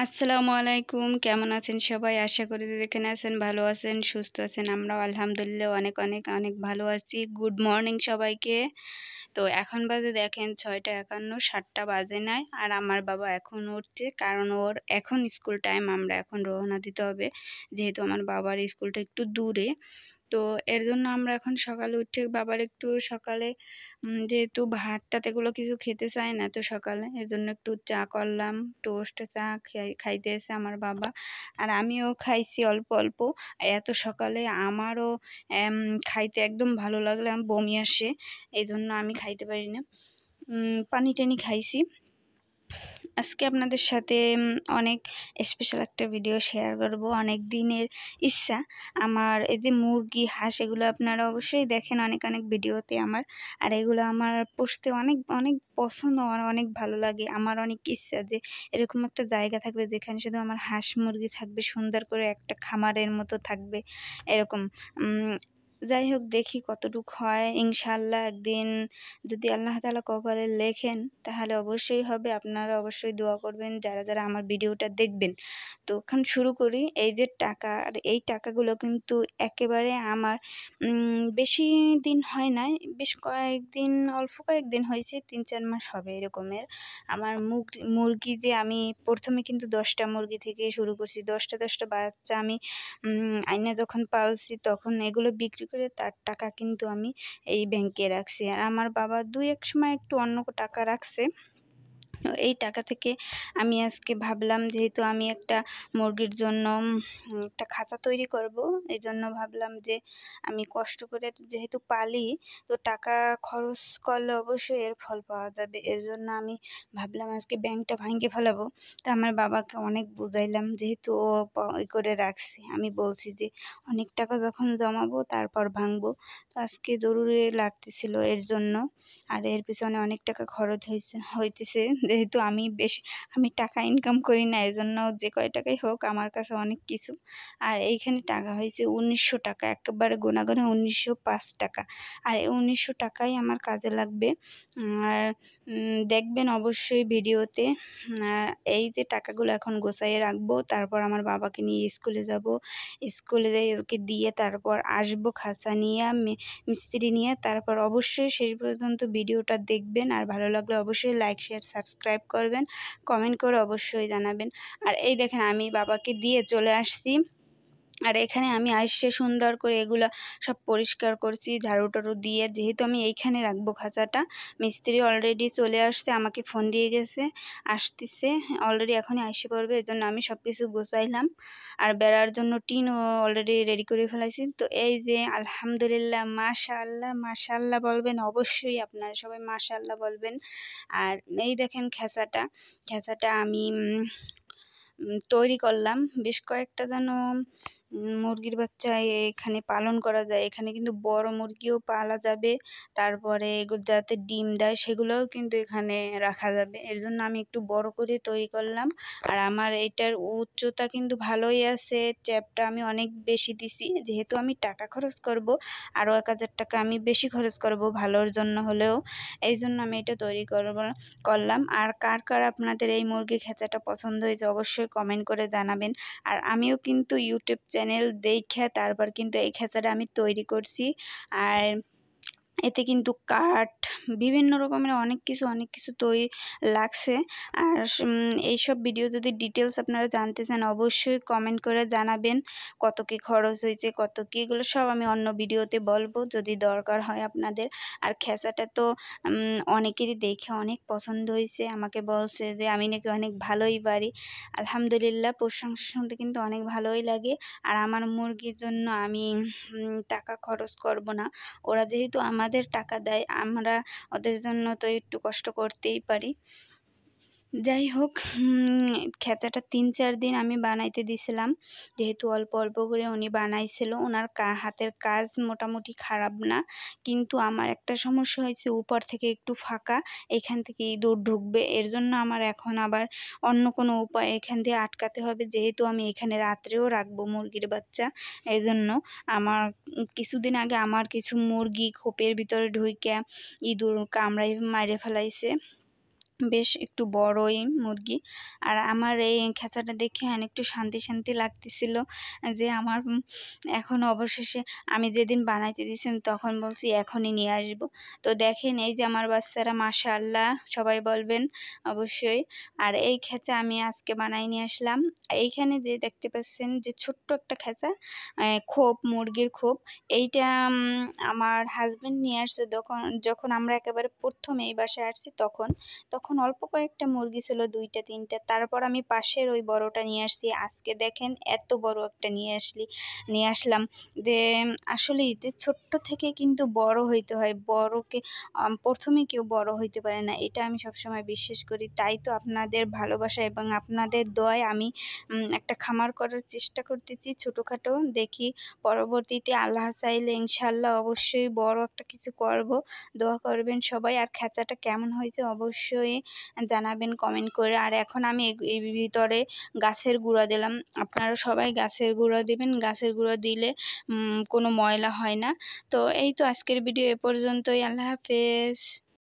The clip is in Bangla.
আসসালামু আলাইকুম। কেমন আছেন সবাই? আশা করি যেখানে আছেন ভালো আছেন, সুস্থ আছেন। আমরাও আলহামদুলিল্লাহ অনেক, অনেক, অনেক ভালো আছি। গুড মর্নিং সবাইকে। তো এখন বাজে দেখেন ৬টা ৫১, ৭টা বাজে নাই। আর আমার বাবা এখন উঠছে, কারণ ওর এখন স্কুল টাইম। আমরা এখন রওনা দিতে হবে। যেহেতু আমার বাবার স্কুলটা একটু দূরে। তো এর জন্য আমরা এখন সকালে উঠে বাবার একটু সকালে যেহেতু ভাত-টাত এগুলো কিছু খেতে চায় না তো সকালে, এর জন্য একটু চা করলাম। টোস্ট চা খাইতেছে আমার বাবা, আর আমিও খাইছি অল্প অল্প। এত সকালে আমারও খাইতে একদম ভালো লাগলে আমার বমি আসে, এই জন্য আমি খাইতে পারি না। পানি টানি খাইছি। আজকে আপনাদের সাথে অনেক স্পেশাল একটা ভিডিও শেয়ার করব। অনেক দিনের ইচ্ছা আমার, এই যে মুরগি হাঁস এগুলো আপনারা অবশ্যই দেখেন অনেক অনেক ভিডিওতে আমার, আর এগুলো আমার পুষতে অনেক অনেক পছন্দ, আমার অনেক ভালো লাগে। আমার অনেক ইচ্ছা যে এরকম একটা জায়গা থাকবে যেখানে শুধু আমার হাঁস মুরগি থাকবে, সুন্দর করে একটা খামারের মতো থাকবে এরকম। যাই হোক, দেখি কতটুক হয়। ইনশাল্লাহ একদিন যদি আল্লাহ তাআলা কপালে লেখেন তাহলে অবশ্যই হবে। আপনারা অবশ্যই দোয়া করবেন যারা যারা আমার ভিডিওটা দেখবেন। তো এখন শুরু করি। এই যে টাকা, আর এই টাকাগুলো কিন্তু একেবারে আমার বেশি দিন হয় নাই, বেশ কয়েকদিন, অল্প কয়েকদিন হয়েছে, ৩-৪ মাস হবে এরকমের। আমার মুরগি যে আমি প্রথমে কিন্তু 10টা মুরগি থেকে শুরু করছি। 10টা বাচ্চা আমি আইনা যখন পালছি তখন এগুলো বিক্রি করে তার টাকা কিন্তু আমি এই ব্যাংকে রাখছি। আর আমার বাবা ২-১ সময় একটু অন্য টাকা রাখছে। এই টাকা থেকে আমি আজকে ভাবলাম, যেহেতু আমি একটা মুরগির জন্য একটা খাঁচা তৈরি করব, এই জন্য ভাবলাম যে আমি কষ্ট করে যেহেতু পালি, তো টাকা খরচ করলে অবশ্যই এর ফল পাওয়া যাবে। এর জন্য আমি ভাবলাম আজকে ব্যাংকটা ভাঙিয়ে ফেলাবো। তো আমার বাবাকে অনেক বুঝাইলাম, যেহেতু ও ই করে রাখছি। আমি বলছি যে অনেক টাকা যখন জমাবো তারপর ভাঙবো। তো আজকে জরুরি লাগতেছিল এর জন্য। আর এর পিছনে অনেক টাকা খরচ হইতেছে, যেহেতু আমি টাকা ইনকাম করি না, এর জন্য যে কয় টাকাই হোক আমার কাছে অনেক কিছু। আর এইখানে টাকা হয়েছে ১৯০০ টাকা, একেবারে গোনা গোনা ১৯০৫ টাকা। আর এই ১৯০০ টাকাই আমার কাজে লাগবে। আর দেখবেন অবশ্যই ভিডিওতে। এই যে টাকাগুলো এখন গোছাইয়ে রাখবো, তারপর আমার বাবাকে নিয়ে স্কুলে যাব। স্কুলে যাই ওকে দিয়ে তারপর আসবো খাঁচা নিয়ে, মিস্ত্রি নিয়ে। তারপর অবশ্যই শেষ পর্যন্ত ভিডিওটা দেখবেন, আর ভালো লাগলে অবশ্যই লাইক শেয়ার সাবস্ক্রাইব করবেন, কমেন্ট করে অবশ্যই জানাবেন। আর এই দেখেন আমি বাবাকে দিয়ে চলে আসছি। আর এখানে আমি আইসে সুন্দর করে এগুলো সব পরিষ্কার করছি ঝাড়ু টাড়ু দিয়ে, যেহেতু আমি এইখানে রাখবো খাঁচাটা। মিস্ত্রি অলরেডি চলে আসছে, আমাকে ফোন দিয়ে গেছে, আসতেছে অলরেডি, এখনই আইসে পড়বে। এর জন্য আমি সব কিছু গোছাইলাম। আর বেড়ার জন্য টিনও অলরেডি রেডি করে ফেলাইছি। তো এই যে আলহামদুলিল্লাহ, মাশাআল্লাহ মাশাআল্লাহ বলবেন অবশ্যই, আপনারা সবাই মাশাআল্লাহ বলবেন। আর এই দেখেন খেঁচাটা আমি তৈরি করলাম। বেশ কয়েকটা যেন মুরগির বাচ্চা এখানে পালন করা যায়। এখানে কিন্তু বড় মুরগিও পালা যাবে, তারপরে যাতে ডিম দেয় সেগুলোও কিন্তু এখানে রাখা যাবে। এর জন্য আমি একটু বড় করে তৈরি করলাম। আর আমার এটার উচ্চতা কিন্তু ভালোই আছে। ট্যাপটা আমি অনেক বেশি দিছি, যেহেতু আমি টাকা খরচ করব, আরও ১,০০০ টাকা আমি বেশি খরচ করব ভালোর জন্য হলেও। এই জন্য আমি এটা তৈরি করলাম। আর কার কার আপনাদের এই মুরগির খেঁচাটা পছন্দ হয়েছে অবশ্যই কমেন্ট করে জানাবেন। আর আমিও কিন্তু ইউটিউব চ্যানেল দেখে তারপর কিন্তু এই খেঁচাটা আমি তৈরি করছি। আর এতে কিন্তু কাঠ, বিভিন্ন রকমের অনেক কিছু তৈরি লাগছে। আর এইসব ভিডিও যদি ডিটেলস আপনারা জানতে চান অবশ্যই কমেন্ট করে জানাবেন, কত কী খরচ হয়েছে, কত কী, এগুলো সব আমি অন্য ভিডিওতে বলবো যদি দরকার হয় আপনাদের। আর খেঁচাটা তো অনেকেরই দেখে অনেক পছন্দ হয়েছে, আমাকে বলছে যে আমি নাকি অনেক ভালোই পারি। আলহামদুলিল্লাহ, প্রশংসা শুনতে কিন্তু অনেক ভালোই লাগে। আর আমার মুরগির জন্য আমি টাকা খরচ করব না। ওরা যেহেতু আমাদের টাকা দেয়, আমরা ওদের জন্য তো একটু কষ্ট করতেই পারি। যাই হোক, খেঁচাটা ৩-৪ দিন আমি বানাইতে দিছিলাম, যেহেতু অল্প অল্প করে উনি বানাইছিল। ওনার হাতের কাজ মোটামুটি খারাপ না, কিন্তু আমার একটা সমস্যা হয়েছে, উপর থেকে একটু ফাঁকা, এখান থেকে ইঁদুর ঢুকবে। এর জন্য আমার এখন আবার অন্য কোনো উপায় এখান দিয়ে আটকাতে হবে, যেহেতু আমি এখানে রাত্রেও রাখবো মুরগির বাচ্চা। এই জন্য আমার কিছুদিন আগে আমার কিছু মুরগি খোপের ভিতরে ঢুইকা ইঁদুর কামড়াই মাইরে ফেলাইছে। বেশ একটু বড়ই মুরগি। আর আমার এই খাঁচাটা দেখে অনেকটু শান্তি, শান্তি লাগতেছিল যে আমার এখন অবশেষে আমি যেদিন বানাইতে দিয়েছিলাম তখন বলছি এখনই নিয়ে আসবো। তো দেখেন এই যে আমার বাচ্চারা মাশাআল্লাহ সবাই বলবেন অবশ্যই। আর এই খাঁচা আমি আজকে বানাই নিয়ে আসলাম। এইখানে যে দেখতে পাচ্ছেন যে ছোট্ট একটা খাঁচা খোপ, মুরগির খোপ। এইটা আমার হাসব্যান্ড নিয়ে আসছে যখন আমরা একেবারে ১ম এই বাসায় আসছি তখন অল্প কয়েকটা মুরগি ছিল ২টা ৩টা। তারপর আমি পাশের ওই বড়টা নিয়ে আসছি। আজকে দেখেন এত বড় একটা নিয়ে আসলাম। যে আসলেই যে ছোট্ট থেকে কিন্তু বড় হইতে হয়। বড়কে ১ম এ কেউ বড় হইতে পারে না। এটা আমি সবসময় বিশ্বাস করি। তাই তো আপনাদের ভালোবাসা এবং আপনাদের দোয়ায় আমি একটা খামার করার চেষ্টা করতেছি ছোটখাটো। দেখি পরবর্তীতে আল্লাহ চাইলে ইনশাআল্লাহ অবশ্যই বড় একটা কিছু করব। দোয়া করবেন সবাই। আর খাঁচাটা কেমন হয়েছে অবশ্যই জানাবেন কমেন্ট করে। আর এখন আমি এর ভিতরে গাছের গুঁড়া দিলাম। আপনারা সবাই গাছের গুঁড়া দিবেন। গাছের গুঁড়া দিলে কোনো ময়লা হয় না। তো এই তো আজকের ভিডিও এ পর্যন্তই। আল্লাহ হাফেজ।